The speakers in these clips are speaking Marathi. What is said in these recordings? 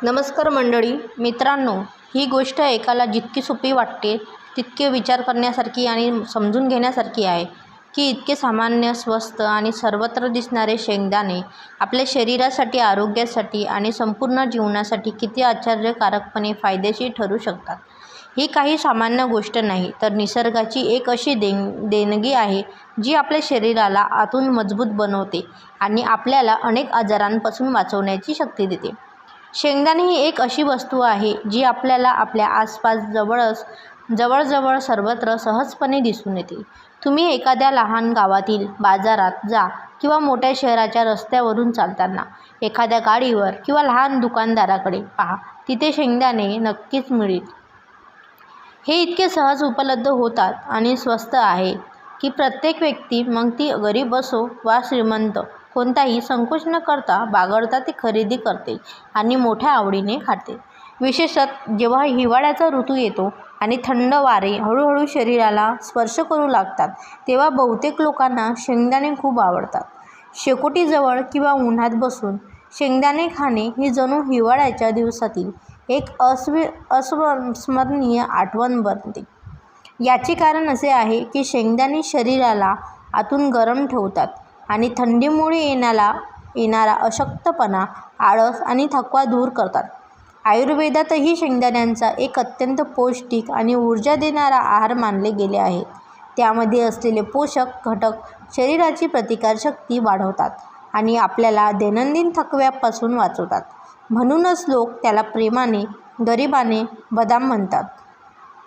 नमस्कार मंडळी मित्रांनो, ही गोष्ट ऐकायला जितकी सोपी वाटते तितके विचार करण्यासारखी आणि समजून घेण्यासारखी आहे की इतके सामान्य, स्वस्त आणि सर्वत्र दिसणारे शेंगदाणे आपल्या शरीरासाठी, आरोग्यासाठी आणि संपूर्ण जीवनासाठी किती आश्चर्यकारकपणे फायदेशीर ठरू शकतात. ही काही सामान्य गोष्ट नाही, तर निसर्गाची एक अशी देणगी आहे जी आपल्या शरीराला आतून मजबूत बनवते आणि आपल्याला अनेक आजारांपासून वाचवण्याची शक्ती देते. शेंगदाणे ही एक अशी वस्तू आहे जी आपल्याला आपल्या आसपास जवळजवळ सर्वत्र सहजपणे दिसून येते. तुम्ही एखाद्या लहान गावातील बाजारात जा किंवा मोठ्या शहराच्या रस्त्यावरून चालताना एखाद्या गाडीवर किंवा लहान दुकानदाराकडे पहा, तिथे शेंगदाणे नक्कीच मिळेल. हे इतके सहज उपलब्ध होतात आणि स्वस्त आहे की प्रत्येक व्यक्ती, मग ती गरीब असो वा श्रीमंत, कोणताही संकोच न करता बागडता ते खरेदी करते आणि मोठ्या आवडीने खाते. विशेषतः जेव्हा हिवाळ्याचा ऋतू येतो आणि थंड वारे हळूहळू शरीराला स्पर्श करू लागतात, तेव्हा बहुतेक लोकांना शेंगदाणे खूप आवडतात. शेकोटीजवळ किंवा उन्हात बसून शेंगदाणे खाणे ही जणू हिवाळ्याच्या दिवसातील एक अस्मरणीय आठवण बनते. याचे कारण असे आहे की शेंगदाणे शरीराला आतून गरम ठेवतात आणि थंडीमुळे येणारा अशक्तपणा, आळस आणि थकवा दूर करतात. आयुर्वेदातही शेंगदाण्यांचा एक अत्यंत पौष्टिक आणि ऊर्जा देणारा आहार मानले गेले आहे. त्यामध्ये असलेले पोषक घटक शरीराची प्रतिकारशक्ती वाढवतात आणि आपल्याला दैनंदिन थकव्यापासून वाचवतात. म्हणूनच लोक त्याला प्रेमाने गरिबाने बदाम म्हणतात,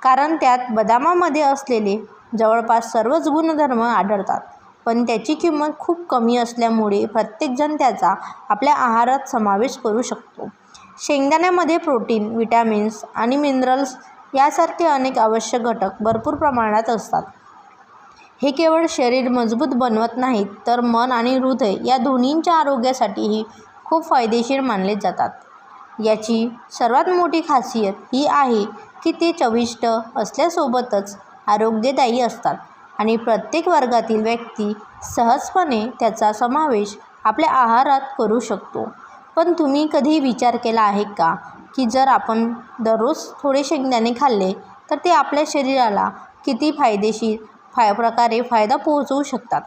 कारण त्यात बदामामध्ये असलेले जवळपास सर्वच गुणधर्म आढळतात. पण त्याची किंमत खूप कमी असल्यामुळे प्रत्येकजण त्याचा आपल्या आहारात समावेश करू शकतो. शेंगदाण्यामध्ये प्रोटीन, विटॅमिन्स आणि मिनरल्स यासारखे अनेक आवश्यक घटक भरपूर प्रमाणात असतात. हे केवळ शरीर मजबूत बनवत नाहीत, तर मन आणि हृदय या दोन्हींच्या आरोग्यासाठीही खूप फायदेशीर मानले जातात. याची सर्वात मोठी खासियत ही आहे की ते चविष्ट असल्यासोबतच आरोग्यदायी असतात आणि प्रत्येक वर्गातील व्यक्ती सहजपणे त्याचा समावेश आपल्या आहारात करू शकतो. पण तुम्ही कधी विचार केला आहे का की जर आपण दररोज थोडे शेंगदाणे खाल्ले तर ते आपल्या शरीराला किती प्रकारे फायदा पोहोचवू शकतात?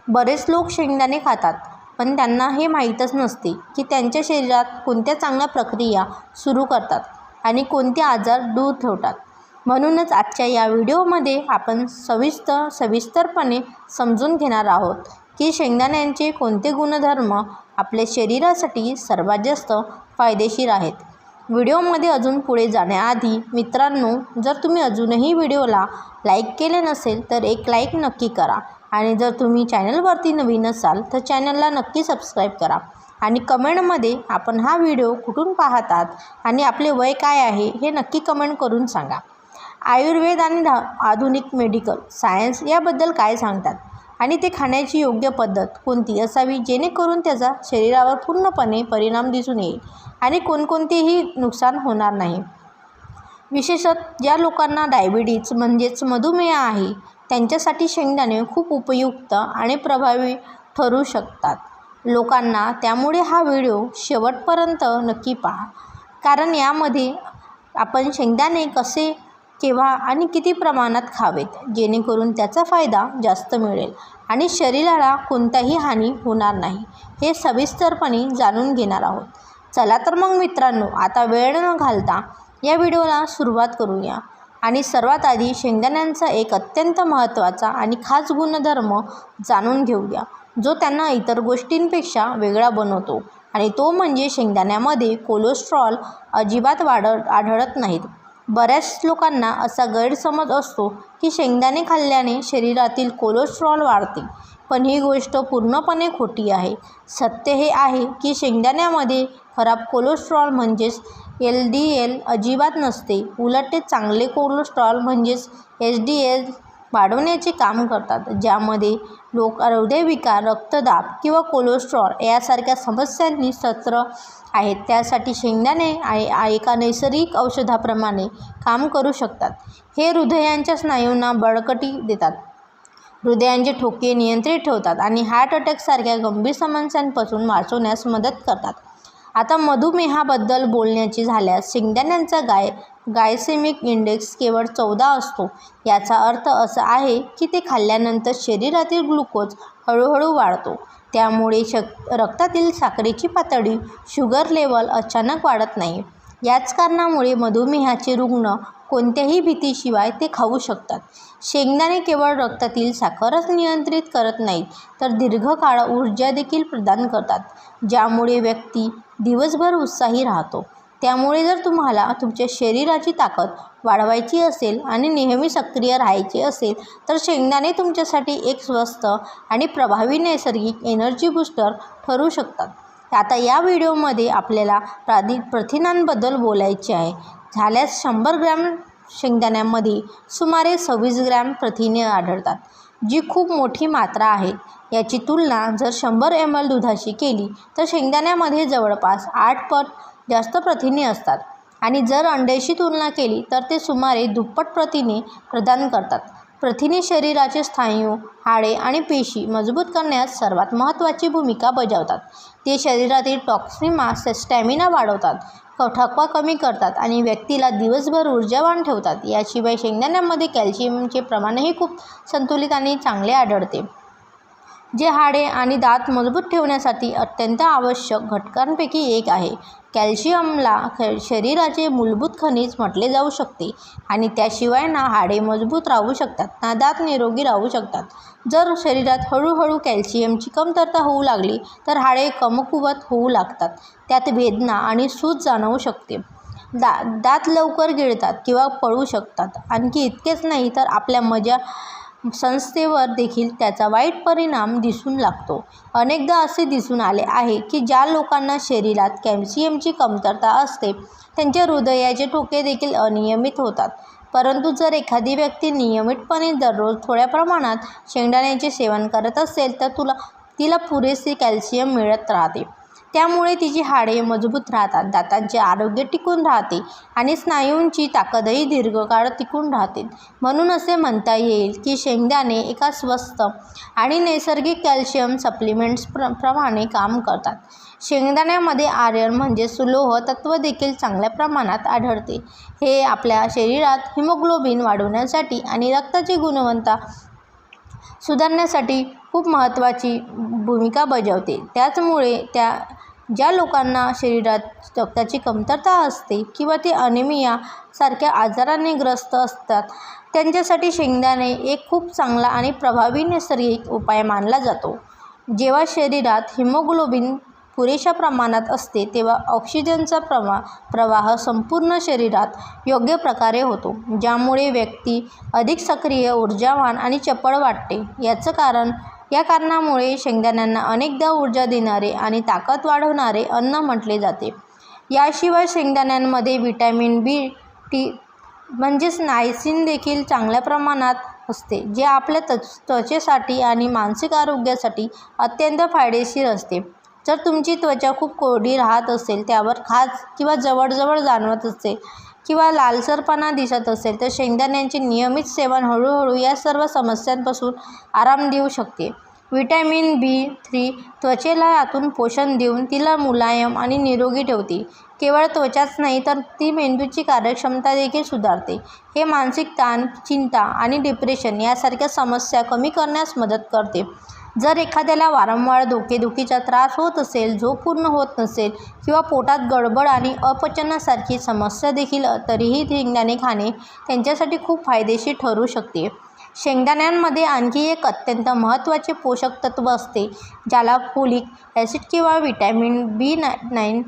बरेच लोक शेंगदाणे खातात, पण त्यांना हे माहीतच नसते की त्यांच्या शरीरात कोणत्या चांगल्या प्रक्रिया सुरू करतात आणि कोणते आजार दूर ठेवतात. म्हणूनच आजच्या या व्हिडिओमध्ये आपण सविस्तरपणे समजून घेणार आहोत की शेंगदाण्यांचे कोणते गुणधर्म आपल्या शरीरासाठी सर्वात जास्त फायदेशीर आहेत. व्हिडिओमध्ये अजून पुढे जाण्याआधी मित्रांनो, जर तुम्ही अजूनही व्हिडिओला लाईक केले नसेल तर एक लाईक नक्की करा आणि जर तुम्ही चॅनलवरती नवीन असाल तर चॅनलला नक्की सबस्क्राईब करा आणि कमेंटमध्ये आपण हा व्हिडिओ कुठून पाहतात आणि आपले वय काय आहे हे नक्की कमेंट करून सांगा. आयुर्वेद आणि आधुनिक मेडिकल सायन्स याबद्दल काय सांगतात आणि ते खाण्याची योग्य पद्धत कोणती असावी जेणेकरून त्याचा शरीरावर पूर्णपणे परिणाम दिसून येईल आणि कोणकोणतेही नुकसान होणार नाही. विशेषतः ज्या लोकांना डायबिटीज म्हणजेच मधुमेह आहे त्यांच्यासाठी शेंगदाणे खूप उपयुक्त आणि प्रभावी ठरू शकतात. लोकांना त्यामुळे हा व्हिडिओ शेवटपर्यंत नक्की पहा, कारण यामध्ये आपण शेंगदाणे कसे, केव्हा आणि किती प्रमाणात खावेत जेणेकरून त्याचा फायदा जास्त मिळेल आणि शरीराला कोणताही हानी होणार नाही हे सविस्तरपणे जाणून घेणार आहोत. चला तर मग मित्रांनो, आता वेळ न घालता या व्हिडिओला सुरुवात करूया आणि सर्वात आधी शेंगदाण्यांचा एक अत्यंत महत्त्वाचा आणि खास गुणधर्म जाणून घेऊया जो त्यांना इतर गोष्टींपेक्षा वेगळा बनवतो, आणि तो म्हणजे शेंगदाण्यामध्ये कोलेस्ट्रॉल अजिबात आढळत नाहीत. बऱ्याच लोकांना असा गैरसमज असतो की शेंगदाणे खाल्ल्याने शरीरातील कोलेस्ट्रॉल वाढते, पण ही गोष्ट पूर्णपणे खोटी आहे. सत्य हे आहे की शेंगदाण्यामध्ये खराब कोलेस्ट्रॉल म्हणजेच LDL अजिबात नसते. उलट ते चांगले कोलेस्ट्रॉल म्हणजेच HDL वाढवण्याचे काम करतात, ज्यामध्ये लोक हृदयविकार, रक्तदाब किंवा कोलेस्ट्रॉल यासारख्या समस्यांनी त्रस्त आहेत. त्यासाठी शेंगदाणे एका नैसर्गिक औषधाप्रमाणे काम करू शकतात. हे हृदयाच्या स्नायूंना बळकटी देतात, हृदयाचे ठोके नियंत्रित ठेवतात आणि हार्ट अटॅकसारख्या गंभीर समस्यांपासून वाचण्यास मदत करतात. आता मधुमेहाबद्दल बोलण्याचे झाल्यास शेंगदाण्यांचा ग्लायसेमिक इंडेक्स केवळ 14 असतो. याचा अर्थ असा आहे की ते खाल्ल्यानंतर शरीरातील ग्लुकोज हळूहळू वाढतो. त्यामुळे रक्तातील साखरेची पातळी शुगर लेवल अचानक वाढत नाही. याच कारणामुळे मधुमेहाचे रुग्ण कोणत्याही भीतीशिवाय ते खाऊ शकतात. शेंगदाणे केवळ रक्तातील साखरच नियंत्रित करत नाहीत तर दीर्घकाळ ऊर्जा देखील प्रदान करतात, ज्यामुळे व्यक्ती दिवसभर उत्साही राहतो. त्यामुळे जर तुम्हाला तुमच्या शरीराची ताकद वाढवायची असेल आणि नेहमी सक्रिय राहायचे असेल तर शेंगदाणे तुमच्यासाठी एक स्वस्त आणि प्रभावी नैसर्गिक एनर्जी बूस्टर ठरू शकतात. आता या व्हिडिओमध्ये आपल्याला प्रथिनांबद्दल बोलायचे आहे. झाल्यास 100 ग्रॅम शेंगदाण्यामध्ये सुमारे 26 ग्रॅम प्रथिने आढळतात, जी खूप मोठी मात्रा आहे. याची तुलना जर 100 ml दुधाशी केली तर शेंगदाण्यामध्ये जवळपास 8 पट जास्त प्रथिने असतात आणि जर अंड्याशी तुलना केली तर ते सुमारे दुप्पट प्रथिने प्रदान करतात. प्रथिने शरीराचे स्नायू, हाडे आणि पेशी मजबूत करण्यात सर्वात महत्त्वाची भूमिका बजावतात. ते शरीरातील स्टॅमिना वाढवतात, थकवा कमी करतात आणि व्यक्तीला दिवसभर ऊर्जावान ठेवतात. याशिवाय शेंगदाण्यामध्ये कॅल्शियमचे प्रमाणही खूप संतुलित आणि चांगले आढळते, जे हाडे आणि दात मजबूत ठेवण्यासाठी अत्यंत आवश्यक घटकांपैकी एक आहे. कॅल्शियमला शरीराचे मूलभूत खनिज म्हटले जाऊ शकते आणि त्याशिवाय ना हाडे मजबूत राहू शकतात ना दात निरोगी राहू शकतात. जर शरीरात हळूहळू कॅल्शियमची कमतरता होऊ लागली तर हाडे कमकुवत होऊ लागतात, त्यात वेदना आणि सूज जाणवू शकते, दात लवकर गिळतात किंवा पडू शकतात. आणखी इतकेच नाही तर आपल्या संस्थेवर देखील त्याचा वाईट परिणाम दिसून लागतो. अनेकदा असे दिसून आले आहे की ज्या लोकांना शरीरात कॅल्शियमची कमतरता असते त्यांच्या हृदयाचे ठोके देखील अनियमित होतात. परंतु जर एखादी व्यक्ती नियमितपणे दररोज थोड्या प्रमाणात शेंगदाण्याचे सेवन करत असेल तर तिला पुरेसे कॅल्शियम मिळत राहते. त्यामुळे तिची हाडे मजबूत राहतात, दातांचे आरोग्य टिकून राहते आणि स्नायूंची ताकदही दीर्घकाळ टिकून राहते. म्हणून असे म्हणता येईल की शेंगदाणे एका स्वस्त आणि नैसर्गिक कॅल्शियम सप्लिमेंट्स प्रमाणे काम करतात. शेंगदाण्यामध्ये आयर्न म्हणजेच लोह तत्व देखील चांगल्या प्रमाणात आढळते. हे आपल्या शरीरात हिमोग्लोबिन वाढवण्यासाठी आणि रक्ताची गुणवत्ता सुधारण्यासाठी खूप महत्त्वाची भूमिका बजावते. त्याचमुळे ज्या लोकांना शरीरात रक्ताची कमतरता असते किंवा ते अनिमिया सारख्या आजाराने ग्रस्त असतात त्यांच्यासाठी शेंगदाणे एक खूप चांगला आणि प्रभावी नैसर्गिक उपाय मानला जातो. जेव्हा शरीरात हिमोग्लोबिन पुरेशा प्रमाणात असते तेव्हा ऑक्सिजनचा प्रवाह संपूर्ण शरीरात योग्य प्रकारे होतो, ज्यामुळे व्यक्ती अधिक सक्रिय, ऊर्जावान आणि चपळ वाटते. या कारणामुळे शेंगदाण्यांना अनेकदा ऊर्जा देणारे आणि ताकद वाढवणारे अन्न म्हटले जाते. याशिवाय शेंगदाण्यांमध्ये व्हिटॅमिन B म्हणजेच नायसिन देखील चांगल्या प्रमाणात असते, जे आपल्या त्वचेसाठी आणि मानसिक आरोग्यासाठी अत्यंत फायदेशीर असते. जर तुमची त्वचा खूप कोरडी राहत असेल, त्यावर खाज किंवा जवळ जाणवत असेल किंवा लालसरपणा दिसत असेल तर शेंगदाण्यांचे नियमित सेवन हळूहळू या सर्व समस्यांपासून आराम देऊ शकते. व्हिटॅमिन B3 त्वचेला आतून पोषण देऊन तिला मुलायम आणि निरोगी ठेवते. केवळ त्वचाच नाही तर ती मेंदूची कार्यक्षमता देखील सुधारते. हे मानसिक ताण, चिंता आणि डिप्रेशन यासारख्या समस्या कमी करण्यास मदत करते. जर एखाद्याला वारंवार डोकेदुखीचा त्रास होत असेल, झोप पूर्ण होत नसेल किंवा पोटात गडबड आणि अपचनासारखी समस्या देखील तरीही शेंगदाणे खाणे त्यांच्यासाठी खूप फायदेशीर ठरू शकते. शेंगदाण्यांमध्ये आणखी एक अत्यंत महत्त्वाचे पोषक तत्व असते, ज्याला फोलिक ॲसिड किंवा व्हिटॅमिन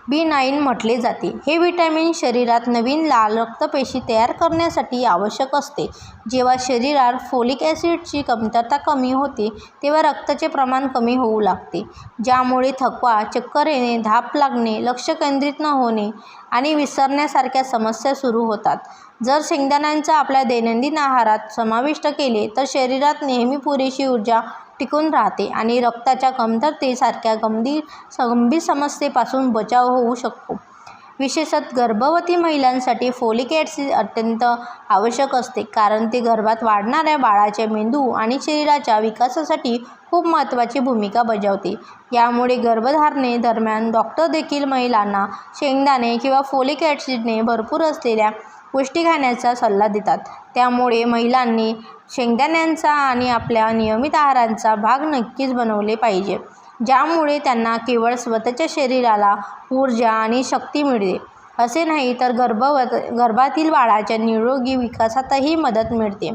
B9 म्हटले जाते. हे व्हिटॅमिन शरीरात नवीन लाल रक्तपेशी तयार करण्यासाठी आवश्यक असते. जेव्हा शरीरात फोलिक ॲसिडची कमतरता कमी होते तेव्हा रक्ताचे प्रमाण कमी होऊ लागते, ज्यामुळे थकवा, चक्कर येणे, धाप लागणे, लक्ष केंद्रित न होणे आणि विसरण्यासारख्या समस्या सुरू होतात. जर शेंगदाण्यांचा आपल्या दैनंदिन आहारात समाविष्ट केले तर शरीरात नेहमी पुरेशी ऊर्जा टिकून राहते आणि रक्ताच्या कमतरतेसारख्या गंभीर समस्येपासून बचाव होऊ शकतो. विशेषतः गर्भवती महिलांसाठी फोलिक ॲसिड अत्यंत आवश्यक असते, कारण ते गर्भात वाढणाऱ्या बाळाच्या मेंदू आणि शरीराच्या विकासासाठी खूप महत्त्वाची भूमिका बजावते. यामुळे गर्भधारणे दरम्यान डॉक्टर देखील महिलांना शेंगदाणे किंवा फोलिक ॲसिडने भरपूर असलेल्या गोष्टी खाण्याचा सल्ला देतात. त्यामुळे महिलांनी शेंगदाण्यांचा आणि आपल्या नियमित आहाराचा भाग नक्कीच बनवले पाहिजे, ज्यामुळे त्यांना केवळ स्वतःच्या शरीराला ऊर्जा आणि शक्ती मिळते असे नाही, तर गर्भातील बाळाच्या निरोगी विकासातही मदत मिळते.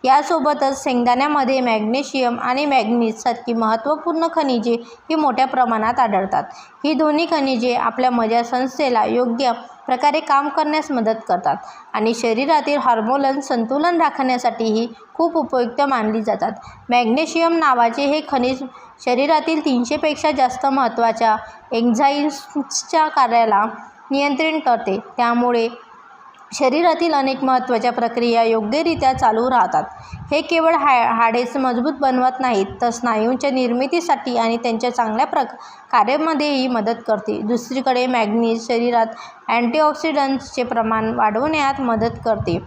यासोबतच शेंगदाण्यामध्ये मॅग्नेशियम आणि मॅंगनीज सारखी महत्त्वपूर्ण खनिजे ही मोठ्या प्रमाणात आढळतात. ही दोन्ही खनिजे आपल्या मज्जासंस्थेला योग्य प्रकारे काम करण्यास मदत करतात आणि शरीरातील हार्मोन संतुलन राखण्यासाठीही खूप उपयुक्त मानली जातात. मॅग्नेशियम नावाचे हे खनिज शरीरातील 300 पेक्षा जास्त महत्त्वाच्या एन्झाईम्सच्या कार्याला नियंत्रित करते. त्यामुळे शरीरातील अनेक महत्त्वाच्या प्रक्रिया योग्यरित्या चालू राहतात. हे केवळ हाडेच मजबूत बनवत नाहीत, तर स्नायूंच्या निर्मितीसाठी आणि त्यांच्या चांगल्या कार्यामध्येही मदत करते. दुसरीकडे मॅंगनीज शरीरात अँटीऑक्सिडंट्सचे प्रमाण वाढवण्यात मदत करते.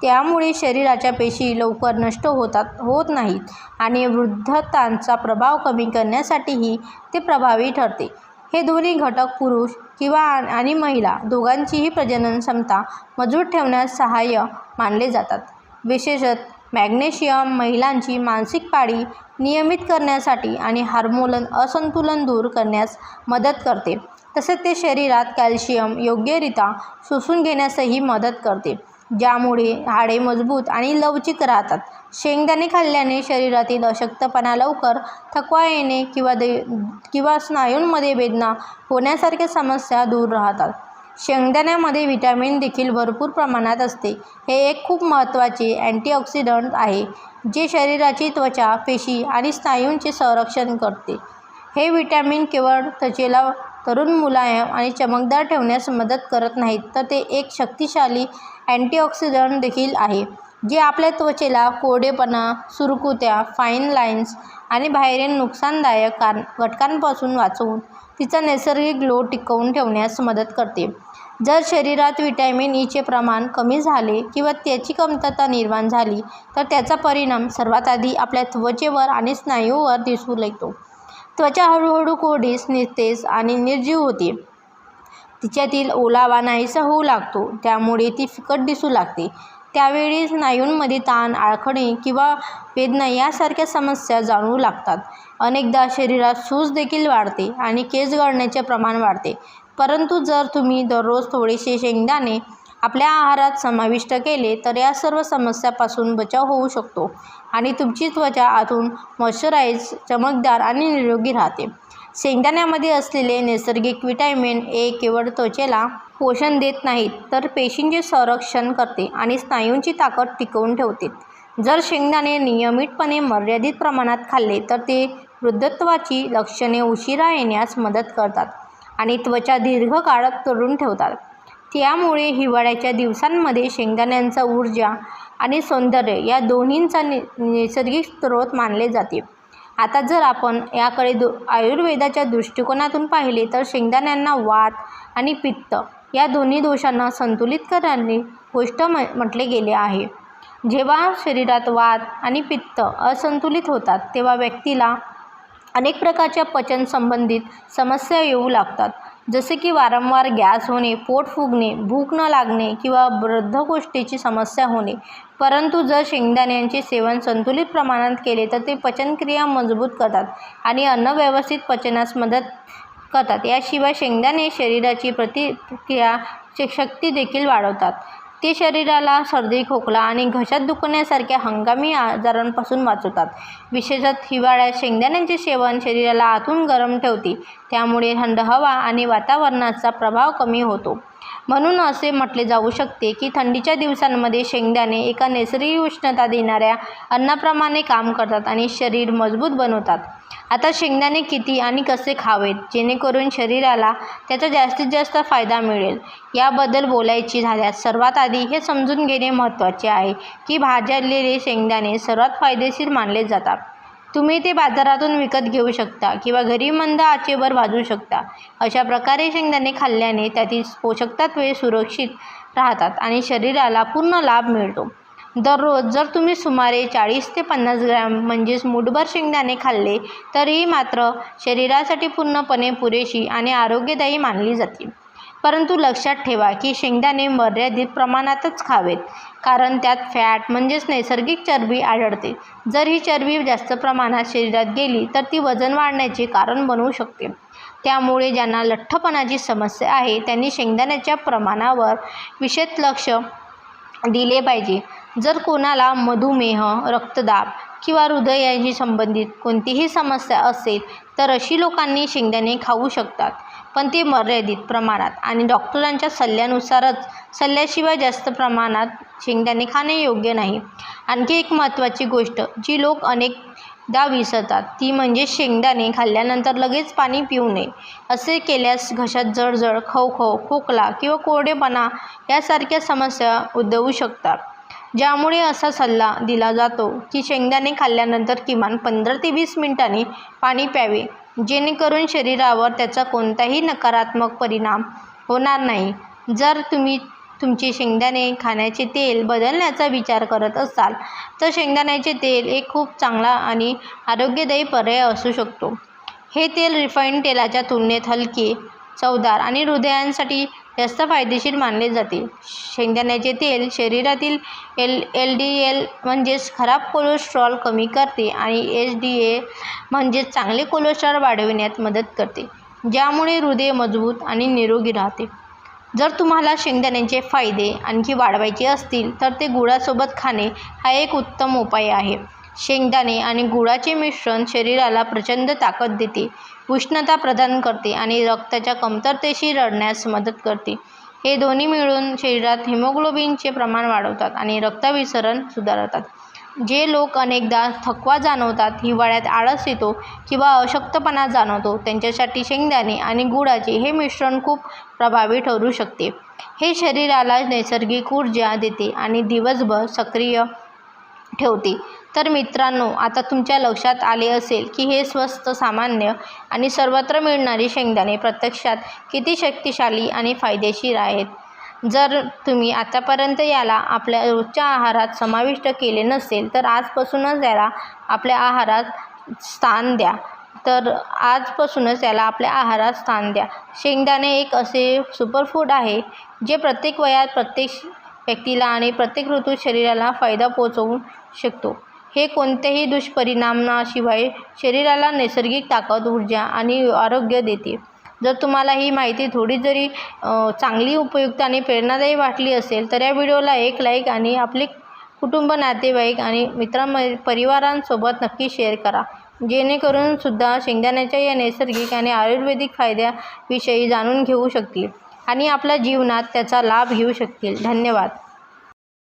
त्यामुळे शरीराच्या पेशी लवकर नष्ट होत नाहीत आणि वृद्धत्वाचा प्रभाव कमी करण्यासाठीही ते प्रभावी ठरते. हे दोन्ही घटक पुरुष आणि महिला दोघांचीही प्रजनन क्षमता मजबूत ठेवण्यास सहाय्य मानले जातात. विशेषतः मॅग्नेशियम महिलांची मासिक पाळी नियमित करण्यासाठी आणि हार्मोन असंतुलन दूर करण्यास मदत करते. तसेच ते शरीरात कॅल्शियम योग्यरित्या शोषून घेण्यासही मदत करते, ज्यामुळे हाडे मजबूत आणि लवचिक राहतात. शेंगदाणे खाल्ल्याने शरीरातील अशक्तपणा, लवकर थकवा येणे किंवा स्नायूंमध्ये वेदना होण्यासारख्या समस्या दूर राहतात. शेंगदाण्यामध्ये व्हिटॅमिन देखील भरपूर प्रमाणात असते. हे एक खूप महत्त्वाचे अँटीऑक्सिडंट आहे, जे शरीराची त्वचा, पेशी आणि स्नायूंचे संरक्षण करते. हे व्हिटॅमिन केवळ त्वचेला तरुण, मुलायम आणि चमकदार ठेवण्यास मदत करत नाहीत, तर ते एक शक्तिशाली अँटीऑक्सिडंट देखील आहे, जे आपल्या त्वचेला कोरडेपणा, सुरकुत्या, फाईन लाईन्स आणि बाहेरील नुकसानदायक घटकांपासून वाचवून तिचा नैसर्गिक ग्लो टिकवून ठेवण्यास मदत करते. जर शरीरात व्हिटॅमिन ईचे प्रमाण कमी झाले किंवा त्याची कमतरता निर्माण झाली, तर त्याचा परिणाम सर्वात आधी आपल्या त्वचेवर आणि स्नायूंवर दिसून येतो. त्वचा हळूहळू कोरडी, निस्तेज आणि निर्जीव होते. तिच्यातील ओलावा नाहीसा होऊ लागतो, त्यामुळे ती फिकट दिसू लागते. त्यावेळी स्नायूंमध्ये ताण, आळखणे किंवा वेदना यासारख्या समस्या जाणवू लागतात. अनेकदा शरीरात सूज देखील वाढते आणि केस गळण्याचे प्रमाण वाढते. परंतु जर तुम्ही दररोज थोडेसे शेंगदाणे आपल्या आहारात समाविष्ट केले, तर या सर्व समस्यांपासून बचाव होऊ शकतो आणि तुमची त्वचा आतून मॉइश्चराइज, चमकदार आणि निरोगी राहते. शेंगदाण्यामध्ये असलेले नैसर्गिक व्हिटॅमिन ए केवळ त्वचेला पोषण देत नाहीत, तर पेशींचे संरक्षण करते आणि स्नायूंची ताकद टिकवून ठेवते. जर शेंगदाणे नियमितपणे मर्यादित प्रमाणात खाल्ले, तर ते वृद्धत्वाची लक्षणे उशिरा येण्यास मदत करतात आणि त्वचा दीर्घकाळ तरुण ठेवतात. त्यामुळे हिवाळ्याच्या दिवसांमध्ये शेंगदाण्यांचा ऊर्जा आणि सौंदर्य या दोन्हींचा नैसर्गिक स्रोत मानले जाते. आता जर आपण याकडे आयुर्वेदाच्या दृष्टिकोनातून पाहिले, तर शेंगदाण्यांना वात आणि पित्त या दोन्ही दोषांना संतुलित करणारी गोष्ट म्हटले गेले आहे. जेव्हा शरीरात वात आणि पित्त असंतुलित होतात, तेव्हा व्यक्तीला अनेक प्रकारच्या पचन संबंधित समस्या येऊ लागतात, जसे की वारंवार गॅस होणे, पोट फुगणे, भूक न लागणे किंवा बद्धकोष्ठीची समस्या होणे. परंतु जर शेंगदाण्यांचे सेवन संतुलित प्रमाणात केले, तर ते पचनक्रिया मजबूत करतात आणि अन्न व्यवस्थित पचनास मदत करतात. याशिवाय शेंगदाणे शरीराची प्रतिक्रिया शक्ती देखील वाढवतात. ते शरीराला सर्दी, खोकला आणि घशात दुखण्यासारख्या हंगामी आजारांपासून वाचवतात. विशेषतः हिवाळ्यात शेंगदाण्यांचे सेवन शरीराला आतून गरम ठेवते, त्यामुळे थंड हवा आणि वातावरणाचा प्रभाव कमी होतो. म्हणून असे म्हटले जाऊ शकते की थंडीच्या दिवसांमध्ये शेंगदाणे एका नैसर्गिक उष्णता देणाऱ्या अन्नाप्रमाणे काम करतात आणि शरीर मजबूत बनवतात. आता शेंगदाणे किती आणि कसे खावेत, जेणेकरून शरीराला त्याचा जास्तीत जास्त फायदा मिळेल, याबद्दल बोलायचे झाल्यास सर्वात आधी हे समजून घेणे महत्त्वाचे आहे की भाजलेले शेंगदाणे सर्वात फायदेशीर मानले जातात. तुम्ही ते बाजारातून विकत घेऊ शकता किंवा घरी मंद आचेवर भाजू शकता. अशा प्रकारे शेंगदाणे खाल्ल्याने त्यातील पोषक तत्त्वे सुरक्षित राहतात आणि शरीराला पूर्ण लाभ मिळतो. दररोज जर तुम्ही सुमारे 40 ते 50 ग्रॅम म्हणजेच मूठभर शेंगदाणे खाल्ले तर ही मात्र शरीरासाठी पूर्णपणे पुरेशी आणि आरोग्यदायी मानली जाते. परंतु लक्षात ठेवा की शेंगदाणे मर्यादित प्रमाणातच खावेत, कारण त्यात फॅट म्हणजेच नैसर्गिक चरबी आढळते. जर ही चरबी जास्त प्रमाणात शरीरात गेली तर ती वजन वाढण्याचे कारण बनवू शकते. त्यामुळे ज्यांना लठ्ठपणाची समस्या आहे त्यांनी शेंगदाण्याच्या प्रमाणावर विशेष लक्ष दिले पाहिजे. जर कोणाला मधुमेह, रक्तदाब किंवा हृदयाशी संबंधित कोणतीही समस्या असेल तर अशी लोकांनी शेंगदाणे खाऊ शकतात, पण ते मर्यादित प्रमाणात आणि डॉक्टरांच्या सल्ल्याशिवाय जास्त प्रमाणात शेंगदाणे खाणे योग्य नाही. आणखी एक महत्त्वाची गोष्ट जी लोक अनेकदा विसरतात ती म्हणजे शेंगदाणे खाल्ल्यानंतर लगेच पाणी पिऊ नये. असे केल्यास घशात जळजळ, खवखव, खोकला किंवा कोरडेपणा यासारख्या समस्या उद्भवू शकतात. ज्यामुळे असा सल्ला दिला जातो की शेंगदाणे खाल्ल्यानंतर किमान 15 ते 20 मिनिटांनी पाणी प्यावे, जेणेकरून शरीरावर त्याचा कोणताही नकारात्मक परिणाम होणार नाही. जर तुम्ही तुमचे शेंगदाणे खाण्याचे तेल बदलण्याचा विचार करत असाल तर शेंगदाण्याचे तेल एक खूप चांगला आणि आरोग्यदायी पर्याय असू शकतो. हे तेल रिफाईंड तेलाच्या तुलनेत हलके, चवदार आणि हृदयासाठी जास्त फायदेशीर मानले जाते. शेंगदाण्याचे तेल शरीरातील LDL म्हणजेच खराब कोलेस्ट्रॉल कमी करते आणि HDL म्हणजेच चांगले कोलेस्ट्रॉल वाढविण्यात मदत करते, ज्यामुळे हृदय मजबूत आणि निरोगी राहते. जर तुम्हाला शेंगदाण्याचे फायदे आणखी वाढवायचे असतील तर ते गुळासोबत खाणे हा एक उत्तम उपाय आहे. शेंगदाणे आणि गुळाचे मिश्रण शरीराला प्रचंड ताकद देते, उष्णता प्रदान करते आणि रक्ताच्या कमतरतेशी लढण्यास मदत करते. हे दोन्ही मिळून शरीरात हिमोग्लोबिनचे प्रमाण वाढवतात आणि रक्ताभिसरण सुधारतात. जे लोक अनेकदा थकवा जाणवतात, हिवाळ्यात आळस येतो किंवा अशक्तपणा जाणवतो त्यांच्यासाठी शेंगदाणे आणि गुळाचे हे मिश्रण खूप प्रभावी ठरू शकते. हे शरीराला नैसर्गिक ऊर्जा देते आणि दिवसभर सक्रिय ठेवते. तर मित्रांनो, आता तुमच्या लक्षात आले असेल की हे स्वस्त, सामान्य आणि सर्वत्र मिळणारे शेंगदाणे प्रत्यक्षात किती शक्तिशाली आणि फायदेशीर आहेत. जर तुम्ही आतापर्यंत याला आपल्या रोजच्या आहारात समाविष्ट केले नसेल तर आजपासूनच याला आपल्या आहारात स्थान द्या. शेंगदाणे एक असे सुपरफूड आहे जे प्रत्येक वयात, प्रत्येक व्यक्तीला आणि प्रत्येक ऋतूत शरीराला फायदा पोहोचवू शकतो. हे कोणत्याही दुष्परिणामाशिवाय शरीराला नैसर्गिक ताकद, ऊर्जा आणि आरोग्य देते. जर तुम्हाला ही माहिती थोडी जरी चांगली, उपयुक्त आणि प्रेरणादायी वाटली असेल तर या व्हिडिओला एक लाईक आणि आपले कुटुंब, नातेवाईक आणि परिवारांसोबत नक्की शेअर करा, जेणेकरून सुद्धा शेंगदाण्याच्या या नैसर्गिक आणि आयुर्वेदिक फायद्याविषयी जाणून घेऊ शकतील आणि आपल्या जीवनात त्याचा लाभ घेऊ शकतील. धन्यवाद.